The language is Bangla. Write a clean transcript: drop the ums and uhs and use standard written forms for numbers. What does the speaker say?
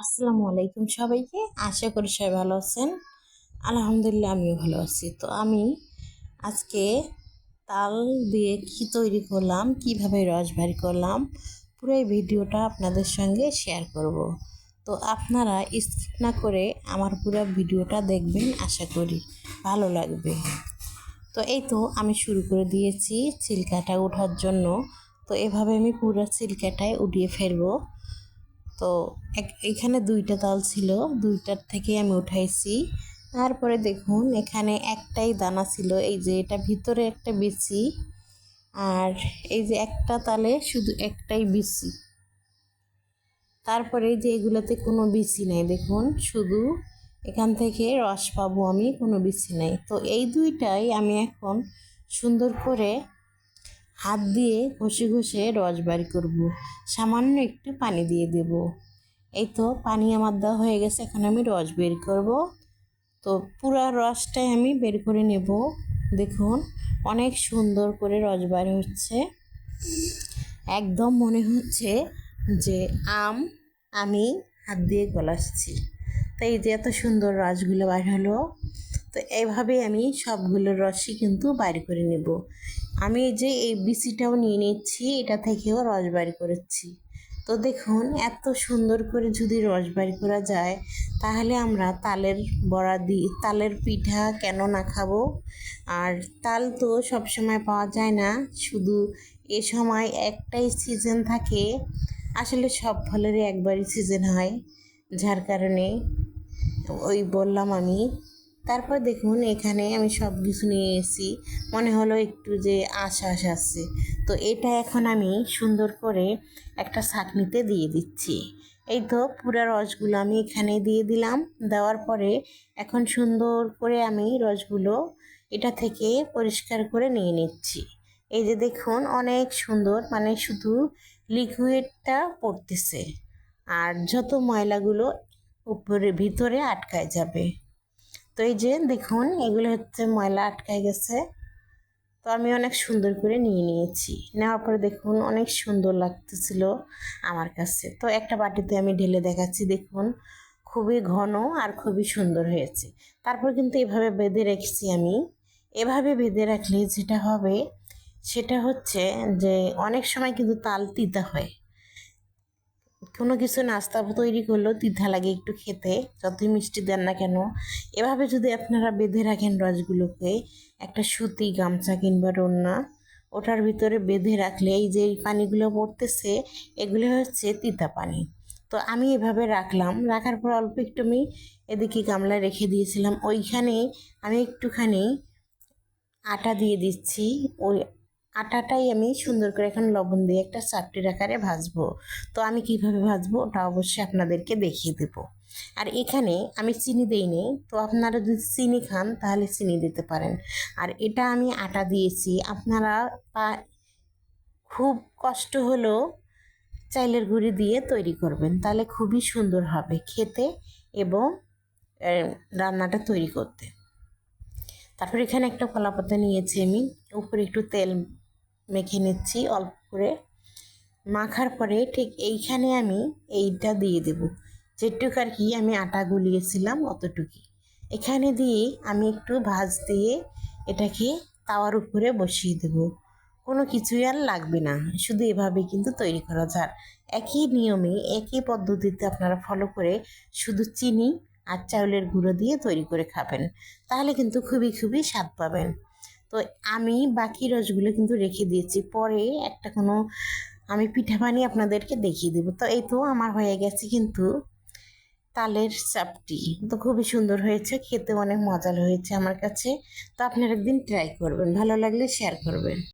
আসসালামু আলাইকুম সবাইকে। আশা করি সবাই ভালো আছেন। আলহামদুলিল্লাহ আমিও ভালো আছি। তো আমি আজকে তাল দিয়ে কি তৈরি করলাম, কিভাবে রস বের করলাম, পুরো এই ভিডিওটা আপনাদের সঙ্গে শেয়ার করব। তো আপনারা স্কিপ না করে আমার পুরো ভিডিওটা দেখবেন, আশা করি ভালো লাগবে। তো এই তো আমি শুরু করে দিয়েছি ছিলকাটা ওঠার জন্য। তো এভাবে আমি পুরো ছিলকাটাই উঠিয়ে ফেলবো। তো এখানে দুইটা তাল ছিল, দুইটার থেকে আমি উঠাইছি। তারপরে দেখুন এখানে একটাই দানা ছিল, এই যে এটা ভিতরে একটা বিচি, আর এই যে একটা তালে শুধু একটাই বিচি। তারপরে যে এগুলোতে কোনো বিচি নাই, দেখুন শুধু এখান থেকে রস পাবো আমি, কোনো বিচি নাই। তো এই দুইটাই আমি এখন সুন্দর করে হাত দিয়ে ঘষে ঘষে রস বের করব। সামান্য একটু পানি দিয়ে দেব। এই তো পানি আমার দেওয়া হয়ে গেছে, এখন আমি রস বের করব। তো পুরা রসটাই আমি বের করে নেব। দেখুন অনেক সুন্দর করে রস বের হচ্ছে, একদম মনে হচ্ছে যে আমি হাত দিয়ে গলাচ্ছি। তো এই যে এত সুন্দর রসগুলো বের হলো। তো এইভাবেই আমি সবগুলো রসই কিন্তু বাইর করে নেব। আমি যে এই বিচিটাও নিয়ে নিচ্ছি, এটা থেকেও রস বাইর করেছি। তো দেখুন এত সুন্দর করে যদি রস বাইর করা যায়, তাহলে আমরা তালের বড়া দিই, তালের পিঠা কেন না খাবো। আর তাল তো সবসময় পাওয়া যায় না, শুধু এ সময় একটাই সিজন থাকে। আসলে সব ফলেরই একবারই সিজন হয়, যার কারণে ওই বললাম আমি। তারপর দেখুন এখানে আমি সব কিছু নিয়ে এসেছি, মনে হলো একটু যে আঁশ আসছে। তো এটা এখন আমি সুন্দর করে একটা ছাঁকনিতে দিয়ে দিচ্ছি। এই তো পুরা রসগুলো আমি এখানে দিয়ে দিলাম। দেওয়ার পরে এখন সুন্দর করে আমি রসগুলো এটা থেকে পরিষ্কার করে নিয়ে নিচ্ছি। এই যে দেখুন অনেক সুন্দর, মানে শুধু লিকুইডটা পড়তেছে, আর যত ময়লাগুলো উপরে ভিতরে আটকায় যাবে। তো এই যে দেখুন এগুলো হচ্ছে ময়লা আটকায় গেছে। তো আমি অনেক সুন্দর করে নিয়ে নিয়েছি। নেওয়ার পরে দেখুন অনেক সুন্দর লাগতেছিল আমার কাছে। তো একটা বাটিতে আমি ঢেলে দেখাচ্ছি, দেখুন খুবই ঘন আর খুবই সুন্দর হয়েছে। তারপর কিন্তু এভাবে বেঁধে রেখেছি আমি। এভাবে বেঁধে রাখলে যেটা হবে সেটা হচ্ছে যে অনেক সময় কিন্তু তাল তিতা হয়। কোনো কিছু নাস্তা তৈরি করলেও তিতা লাগে একটু খেতে, যতই মিষ্টি দেন না কেন। এভাবে যদি আপনারা বেঁধে রাখেন রসগুলোকে, একটা সুতি গামছা কিংবা ওড়না, ওটার ভিতরে বেঁধে রাখলে এই যে এই পানিগুলো পড়তেছে, এগুলো হচ্ছে তিতা পানি। তো আমি এভাবে রাখলাম, রাখার পর অল্প একটু আমি এদিকে গামলায় রেখে দিয়েছিলাম। ওইখানে আমি একটুখানি আটা দিয়ে দিচ্ছি। ওই আটাটাই আমি সুন্দর করে এখন লবণ দিয়ে একটা চাপটির আকারে ভাজবো। তো আমি কিভাবে ভাজবো ওটা অবশ্যই আপনাদেরকে দেখিয়ে দেব। আর এখানে আমি চিনি দিইনি, তো আপনারা যদি চিনি খান তাহলে চিনি দিতে পারেন। আর এটা আমি আটা দিয়েছি, আপনারা খুব কষ্ট হলেও চাইলের গুঁড়ি দিয়ে তৈরি করবেন, তাহলে খুবই সুন্দর হবে খেতে এবং রান্নাটা তৈরি করতে। তারপর এখানে একটা কলাপাতা নিয়েছি আমি, উপরে একটু তেল মেখে নিচ্ছি অল্প করে। মাখার পরে ঠিক এইখানে আমি এইটা দিয়ে দেব, যেটুকু আর কি আমি আটা গুলিয়েছিলাম অতটুকুই এখানে দিয়ে আমি একটু ভাঁজ দিয়ে এটাকে তাওয়ার উপরে বসিয়ে দেব। কোনো কিছুই আর লাগবে না, শুধু এভাবে কিন্তু তৈরি করা যায়। একই নিয়মে একই পদ্ধতিতে আপনারা ফলো করে শুধু চিনি আর চাউলের গুঁড়ো দিয়ে তৈরি করে খাবেন, তাহলে কিন্তু খুবই খুবই স্বাদ পাবেন। তো আমি বাকি রসগুলো কিন্তু রেখে দিয়েছি, পরে একটা কোনো আমি পিঠা বানিয়ে আপনাদেরকে দেখিয়ে দেবো। তো এই তো আমার হয়ে গেছে কিন্তু তালের চাপটি। তো খুবই সুন্দর হয়েছে, খেতে অনেক মজার হয়েছে আমার কাছে। তো আপনারা একদিন ট্রাই করবেন, ভালো লাগলে শেয়ার করবেন।